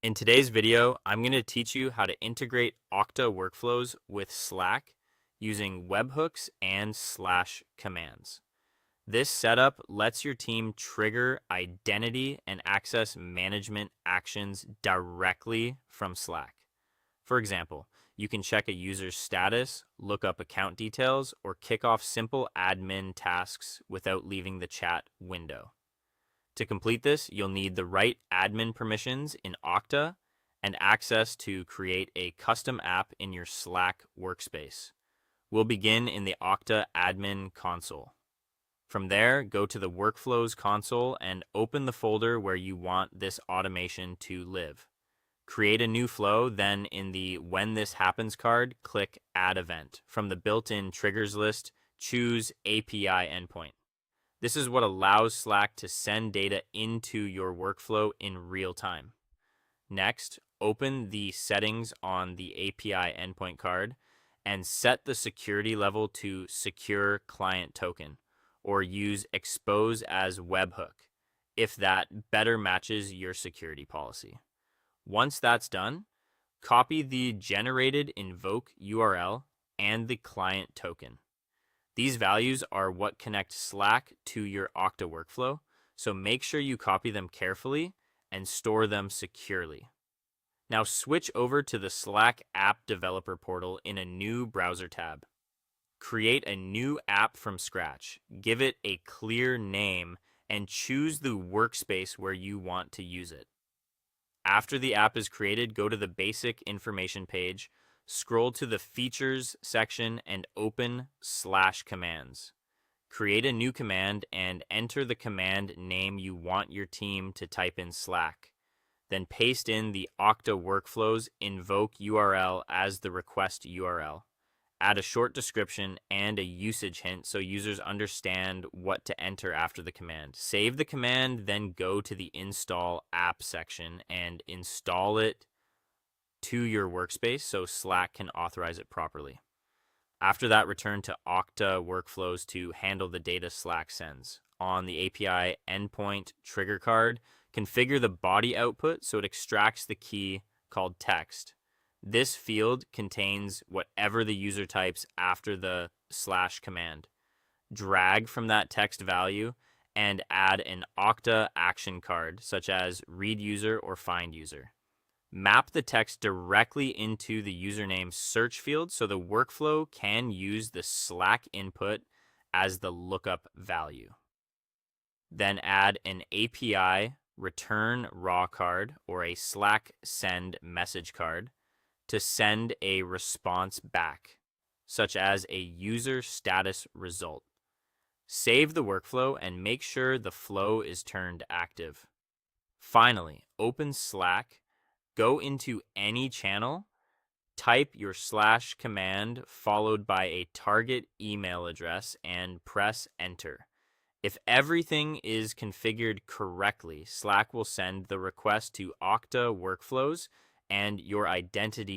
In today's video, I'm going to teach you how to integrate Okta Workflows with Slack using webhooks and slash commands. This setup lets your team trigger identity and access management actions directly from Slack. For example, you can check a user's status, look up account details, or kick off simple admin tasks without leaving the chat window. To complete this, you'll need the right admin permissions in Okta and access to create a custom app in your Slack workspace. We'll begin in the Okta admin console. From there, go to the Workflows console and open the folder where you want this automation to live. Create a new flow, then in the When This Happens card, click Add Event. From the built-in triggers list, choose API endpoint. This is what allows Slack to send data into your workflow in real time. Next, open the settings on the API endpoint card and set the security level to Secure Client Token, or use Expose as Webhook, if that better matches your security policy. Once that's done, copy the generated invoke URL and the client token. These values are what connect Slack to your Okta workflow, so make sure you copy them carefully and store them securely. Now switch over to the Slack app developer portal in a new browser tab. Create a new app from scratch, give it a clear name, and choose the workspace where you want to use it. After the app is created, go to the basic information page, scroll to the Features section, and open slash commands. Create a new command and enter the command name you want your team to type in Slack. Then paste in the Okta Workflows invoke URL as the request URL. Add a short description and a usage hint so users understand what to enter after the command. Save the command, then go to the Install App section and install it to your workspace so Slack can authorize it properly. After that, return to Okta Workflows to handle the data Slack sends. On the API endpoint trigger card, configure the body output so it extracts the key called text. This field contains whatever the user types after the slash command. Drag from that text value and add an Okta action card, such as read user or find user. Map the text directly into the username search field so the workflow can use the Slack input as the lookup value. Then add an API return raw card or a Slack send message card to send a response back, such as a user status result. Save the workflow and make sure the flow is turned active. Finally, open Slack, go into any channel, type your slash command followed by a target email address and press enter. If everything is configured correctly, Slack will send the request to Okta Workflows and your identity